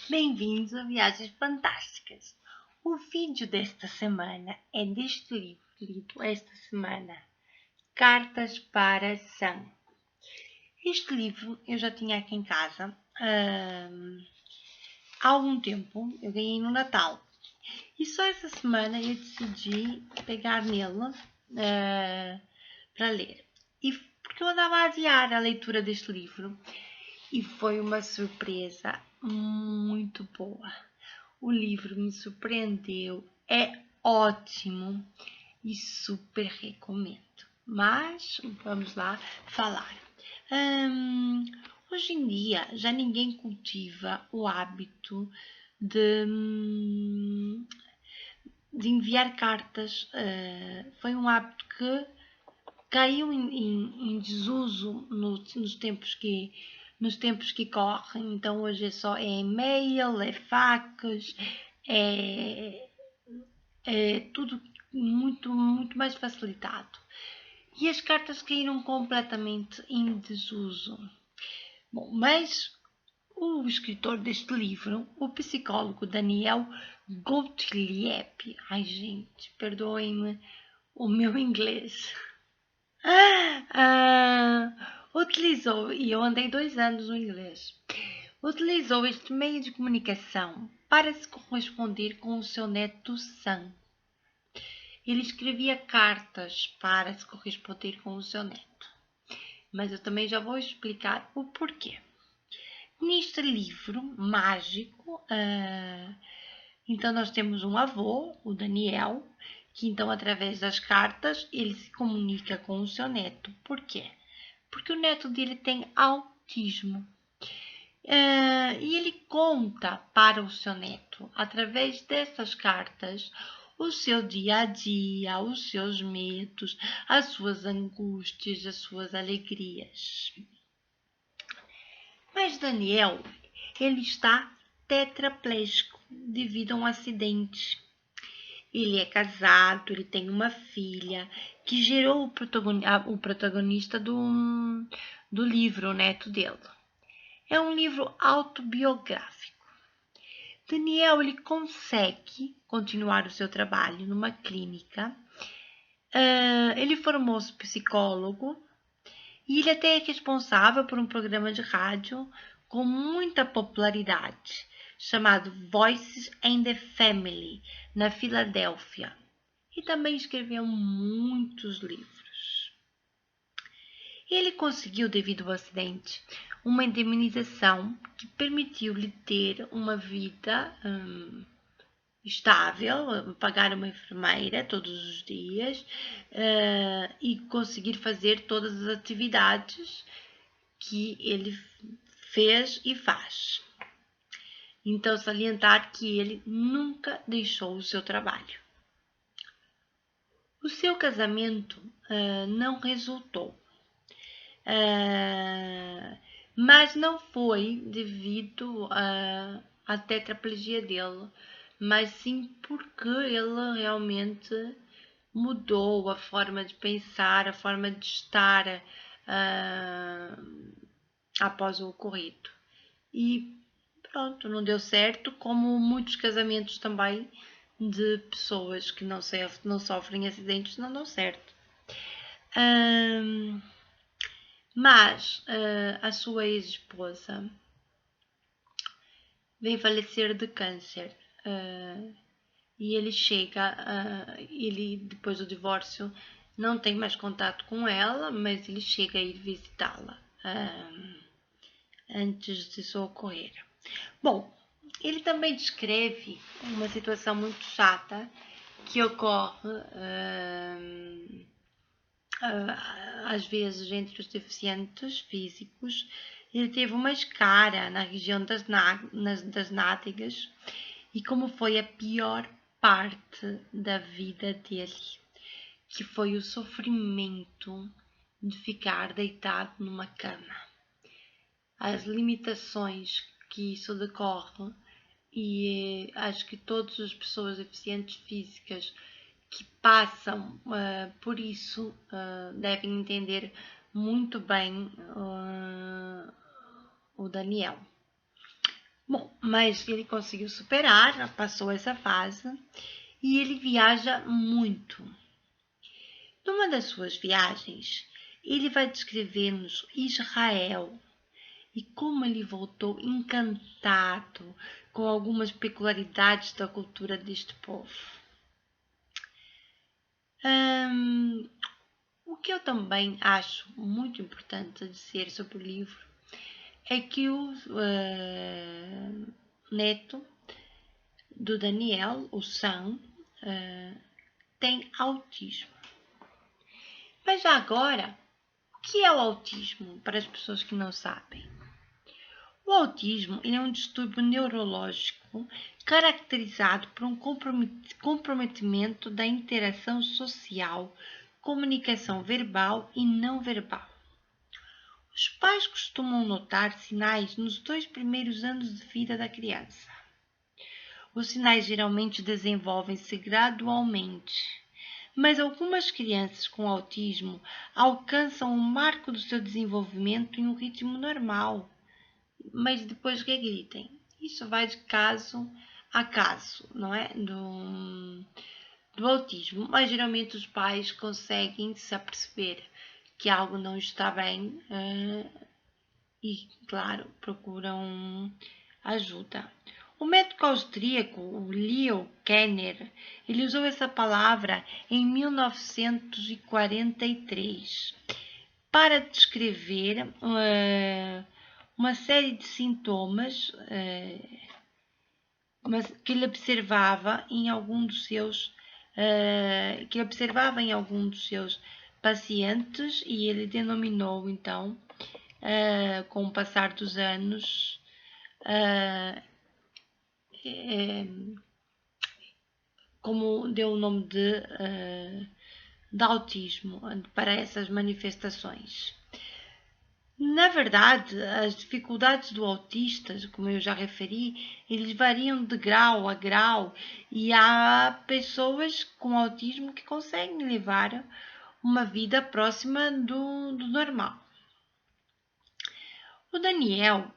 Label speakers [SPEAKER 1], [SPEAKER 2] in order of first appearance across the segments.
[SPEAKER 1] Bem-vindos a Viagens Fantásticas. O vídeo desta semana é deste livro lido esta semana, Cartas para Sam. Este livro eu já tinha aqui em casa há algum tempo, eu ganhei no Natal. E só essa semana eu decidi pegar nele para ler. E porque eu andava a adiar a leitura deste livro e foi uma surpresa muito boa. O livro me surpreendeu, é ótimo e super recomendo. Mas vamos lá falar. Hoje em dia já ninguém cultiva o hábito de, de enviar cartas. Foi um hábito que caiu em desuso nos tempos que correm. Então hoje é só e-mail, é fax, é tudo muito mais facilitado. E as cartas caíram completamente em desuso. Bom, mas o escritor deste livro, o psicólogo Daniel Gottlieb, ai gente, perdoem-me o meu inglês, utilizou, e eu andei 2 anos no inglês, utilizou este meio de comunicação para se corresponder com o seu neto Sam. Ele escrevia cartas para se corresponder com o seu neto. Mas eu também já vou explicar o porquê. Neste livro mágico, então nós temos um avô, o Daniel, que então através das cartas ele se comunica com o seu neto. Por quê? Porque o neto dele tem autismo. E ele conta para o seu neto, através dessas cartas, o seu dia a dia, os seus medos, as suas angústias, as suas alegrias. Mas Daniel, ele está tetraplégico devido a um acidente. Ele é casado, ele tem uma filha que gerou o protagonista do livro, o neto dele. É um livro autobiográfico. Daniel ele consegue continuar o seu trabalho numa clínica. Ele formou-se psicólogo e ele até é responsável por um programa de rádio com muita popularidade, chamado Voices and the Family, na Filadélfia. E também escreveu muitos livros. Ele conseguiu, devido ao acidente, uma indemnização que permitiu-lhe ter uma vida estável, pagar uma enfermeira todos os dias e conseguir fazer todas as atividades que ele fez e faz. Então, salientar que ele nunca deixou o seu trabalho. O seu casamento não resultou. Mas não foi devido à tetraplegia dele, mas sim porque ele realmente mudou a forma de pensar, a forma de estar após o ocorrido. E pronto, não deu certo, como muitos casamentos também de pessoas que não sofrem acidentes não dão certo. Mas a sua ex-esposa vem falecer de câncer e ele depois do divórcio não tem mais contato com ela, mas ele chega a ir visitá-la antes disso ocorrer. Bom, ele também descreve uma situação muito chata que ocorre às vezes entre os deficientes físicos. Ele teve uma escara na região das nádegas e como foi a pior parte da vida dele, que foi o sofrimento de ficar deitado numa cama. As limitações que isso decorre e acho que todas as pessoas deficientes físicas que passam por isso devem entender muito bem o Daniel. Bom, mas ele conseguiu superar, passou essa fase e ele viaja muito. Numa das suas viagens, ele vai descrever-nos Israel e como ele voltou encantado com algumas peculiaridades da cultura deste povo. O que eu também acho muito importante dizer sobre o livro é que o neto do Daniel, o Sam, tem autismo. Mas já agora, o que é o autismo para as pessoas que não sabem? O autismo é um distúrbio neurológico caracterizado por um comprometimento da interação social, comunicação verbal e não verbal. Os pais costumam notar sinais nos 2 primeiros anos de vida da criança. Os sinais geralmente desenvolvem-se gradualmente, mas algumas crianças com autismo alcançam o marco do seu desenvolvimento em um ritmo normal, mas depois regridem. Isso vai de caso a caso, não é? Do autismo, mas geralmente os pais conseguem se aperceber que algo não está bem e, claro, procuram ajuda. O médico austríaco, o Leo Kanner, ele usou essa palavra em 1943 para descrever uma série de sintomas que ele observava em algum dos seus pacientes, e ele denominou então, com o passar dos anos, como deu o nome de autismo para essas manifestações. Na verdade, as dificuldades do autista, como eu já referi, eles variam de grau a grau e há pessoas com autismo que conseguem levar uma vida próxima do normal. O Daniel,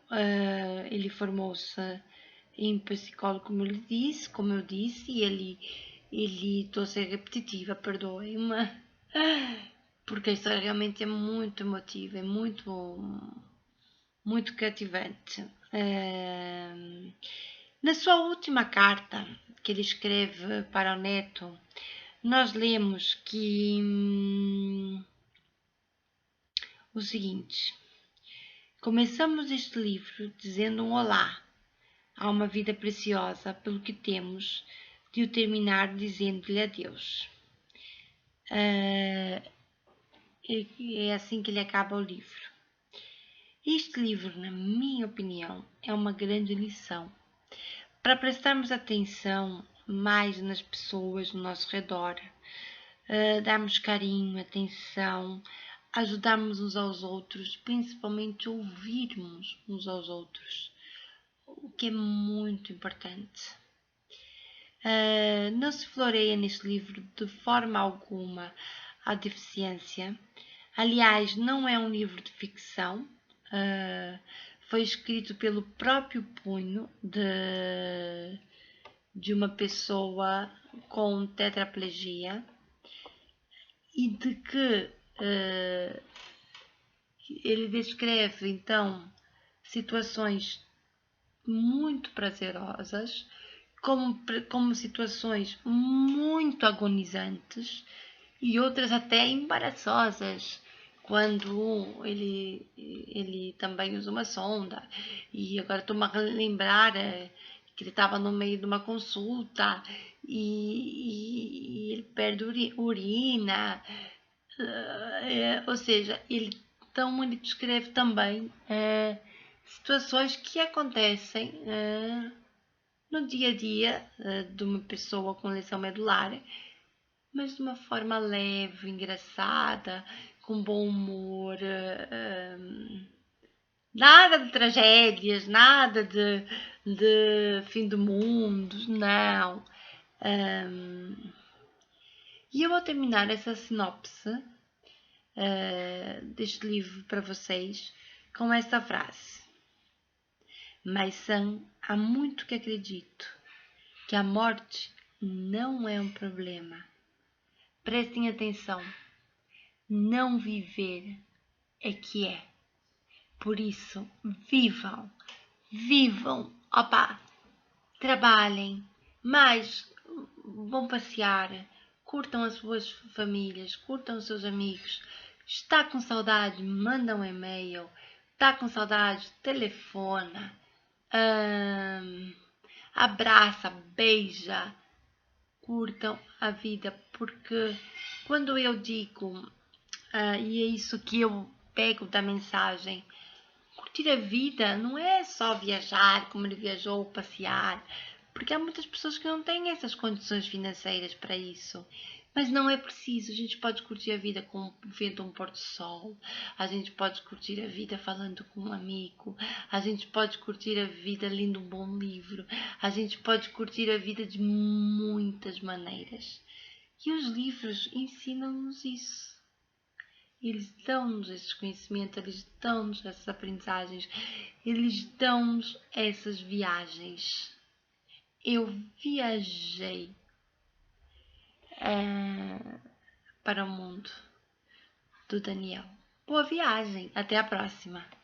[SPEAKER 1] ele formou-se em psicólogo, como eu disse, e estou a ser repetitiva, perdoem-me, porque a história realmente é muito emotiva, é muito cativante. Na sua última carta que ele escreve para o neto, nós lemos que o seguinte: começamos este livro dizendo um olá a uma vida preciosa pelo que temos de o terminar dizendo-lhe adeus. É assim que ele acaba o livro. Este livro, na minha opinião, é uma grande lição para prestarmos atenção mais nas pessoas ao nosso redor, darmos carinho, atenção, ajudarmos uns aos outros, principalmente ouvirmos uns aos outros, o que é muito importante. Não se floreia neste livro de forma alguma a deficiência. Aliás, não é um livro de ficção. Foi escrito pelo próprio punho de uma pessoa com tetraplegia e de que ele descreve então situações muito prazerosas como situações muito agonizantes e outras até embaraçosas, quando ele também usa uma sonda. E agora estou-me a lembrar que ele estava no meio de uma consulta e ele perde urina, ou seja, ele descreve também situações que acontecem no dia a dia de uma pessoa com lesão medular, mas de uma forma leve, engraçada, com bom humor, nada de tragédias, nada de fim do mundo, não. E eu vou terminar essa sinopse deste livro para vocês com esta frase: Mas há muito que acredito que a morte não é um problema. Prestem atenção. Não viver é que é. Por isso, vivam. Vivam. Opa, trabalhem. Mas vão passear. Curtam as suas famílias. Curtam os seus amigos. Está com saudade? Manda um e-mail. Está com saudade? Telefona. Abraça, beija, curtam a vida, porque quando eu digo, e é isso que eu pego da mensagem, curtir a vida não é só viajar como ele viajou, passear, porque há muitas pessoas que não têm essas condições financeiras para isso. Mas não é preciso, a gente pode curtir a vida vendo um pôr do sol, a gente pode curtir a vida falando com um amigo, a gente pode curtir a vida lendo um bom livro, a gente pode curtir a vida de muitas maneiras. E os livros ensinam-nos isso. Eles dão-nos esse conhecimento, eles dão-nos essas aprendizagens, eles dão-nos essas viagens. Eu viajei para o mundo do Daniel. Boa viagem, até a próxima!